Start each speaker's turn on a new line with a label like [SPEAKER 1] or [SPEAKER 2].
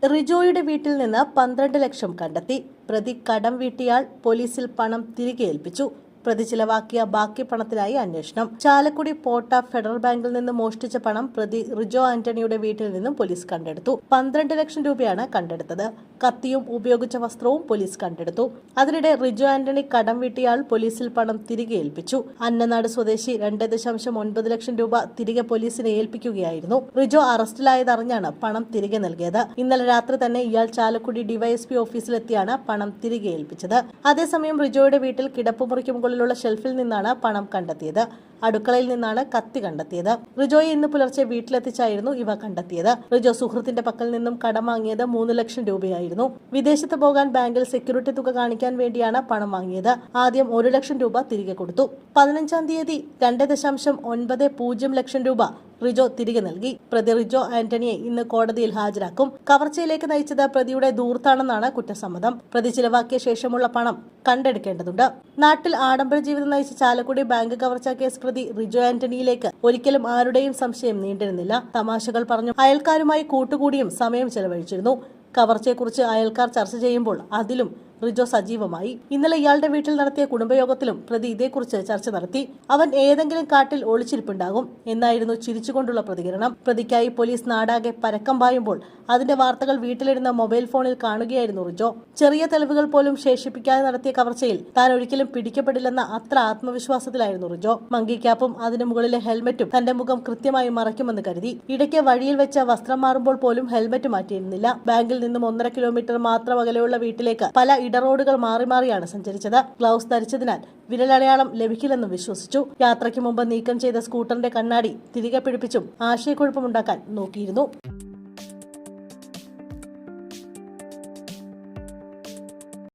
[SPEAKER 1] റിജോയുടെ വീട്ടിൽ നിന്ന് 12 ലക്ഷം കണ്ടെത്തി. പ്രതി കടം വീട്ടിയാൽ പോലീസിൽ പണം തിരികെ ഏൽപ്പിച്ചു. പ്രതി ചിലവാക്കിയ ബാക്കി പണത്തിനായി അന്വേഷണം. ചാലക്കുടി പോട്ട ഫെഡറൽ ബാങ്കിൽ നിന്ന് മോഷ്ടിച്ച പണം പ്രതി റിജോ ആന്റണിയുടെ വീട്ടിൽ നിന്നും പോലീസ് കണ്ടെടുത്തു. 12 ലക്ഷം രൂപയാണ് കണ്ടെടുത്തത്. കത്തിയും ഉപയോഗിച്ച വസ്ത്രവും പോലീസ് കണ്ടെടുത്തു. അതിനിടെ റിജോ ആന്റണി കടം വീട്ടിയാൽ പോലീസിൽ പണം തിരികെ ഏൽപ്പിച്ചു. അന്നനാട് സ്വദേശി 2.9 ലക്ഷം രൂപ തിരികെ പോലീസിനെ ഏൽപ്പിക്കുകയായിരുന്നു. റിജോ അറസ്റ്റിലായതറിഞ്ഞാണ് പണം തിരികെ നൽകിയത്. ഇന്നലെ രാത്രി തന്നെ ഇയാൾ ചാലക്കുടി ഡിവൈഎസ്പി ഓഫീസിലെത്തിയാണ് പണം തിരികെ ഏൽപ്പിച്ചത്. അതേസമയം റിജോയുടെ വീട്ടിൽ കിടപ്പുമുറിക്ക് മുകളിലുള്ള ഷെൽഫിൽ നിന്നാണ് പണം കണ്ടെത്തിയത്. അടുക്കളയിൽ നിന്നാണ് കത്തി കണ്ടെത്തിയത്. റിജോയെ ഇന്ന് പുലർച്ചെ വീട്ടിലെത്തിച്ചായിരുന്നു ഇവ കണ്ടെത്തിയത്. റിജോ സുഹൃത്തിന്റെ പക്കൽ നിന്നും കടം വാങ്ങിയത് 3 ലക്ഷം രൂപയായിരുന്നു. വിദേശത്ത് പോകാൻ ബാങ്കിൽ സെക്യൂരിറ്റി തുക കാണിക്കാൻ വേണ്ടിയാണ് പണം വാങ്ങിയത്. ആദ്യം 1 ലക്ഷം രൂപ തിരികെ കൊടുത്തു. 15-ാം തീയതി 2.90 ലക്ഷം രൂപ റിജോ തിരികെ നൽകി. പ്രതി റിജോ ആന്റണിയെ ഇന്ന് കോടതിയിൽ ഹാജരാക്കും. കവർച്ചയിലേക്ക് നയിച്ചത് പ്രതിയുടെ ധൂർത്താണെന്നാണ് കുറ്റസമ്മതം. പ്രതി ചിലവാക്കിയ ശേഷമുള്ള പണം കണ്ടെടുക്കേണ്ടതുണ്ട്. നാട്ടിൽ ആഡംബര ജീവിതം നയിച്ച ചാലക്കുടി ബാങ്ക് കവർച്ചാ കേസ് പ്രതി റിജോ ആന്റണിയിലേക്ക് ഒരിക്കലും ആരുടെയും സംശയം നീണ്ടിരുന്നില്ല. തമാശകൾ പറഞ്ഞു അയൽക്കാരുമായി കൂട്ടുകൂടിയും സമയം ചെലവഴിച്ചിരുന്നു. കവർച്ചയെക്കുറിച്ച് അയൽക്കാർ ചർച്ച ചെയ്യുമ്പോൾ അതിലും റിജോ സജീവമായി. ഇന്നലെ ഇയാളുടെ വീട്ടിൽ നടത്തിയ കുടുംബയോഗത്തിലും പ്രതി ഇതേക്കുറിച്ച് ചർച്ച നടത്തി. അവൻ ഏതെങ്കിലും കാട്ടിൽ ഒളിച്ചിരിപ്പുണ്ടാകും എന്നായിരുന്നു ചിരിച്ചുകൊണ്ടുള്ള പ്രതികരണം. പ്രതിക്കായി പോലീസ് നാടാകെ പരക്കം പായുമ്പോൾ അതിന്റെ വാർത്തകൾ വീട്ടിലിരുന്ന മൊബൈൽ ഫോണിൽ കാണുകയായിരുന്നു റിജോ. ചെറിയ തെളിവുകൾ പോലും ശേഷിപ്പിക്കാതെ നടത്തിയ കവർച്ചയിൽ താൻ ഒരിക്കലും പിടിക്കപ്പെടില്ലെന്ന അത്ര ആത്മവിശ്വാസത്തിലായിരുന്നു റിജോ. മങ്കി ക്യാപ്പും അതിന് മുകളിലെ ഹെൽമറ്റും തന്റെ മുഖം കൃത്യമായി മറയ്ക്കുമെന്ന് കരുതി. ഇടയ്ക്ക് വഴിയിൽ വെച്ച വസ്ത്രം മാറുമ്പോൾ പോലും ഹെൽമറ്റ് മാറ്റിയിരുന്നില്ല. ബാങ്കിൽ നിന്നും 1.5 കിലോമീറ്റർ മാത്രം അകലെയുള്ള വീട്ടിലേക്ക് പല ഇടറോഡുകൾ മാറി മാറിയാണ് സഞ്ചരിച്ചത്. ഗ്ലൗസ് ധരിച്ചതിനാൽ വിരലടയാളം ലഭിക്കില്ലെന്ന് വിശ്വസിച്ചു. യാത്രയ്ക്ക് മുമ്പ് നീക്കം ചെയ്ത സ്കൂട്ടറിന്റെ കണ്ണാടി തിരികെ പിടിപ്പിച്ചും ആശയക്കുഴപ്പമുണ്ടാക്കാൻ നോക്കിയിരുന്നു.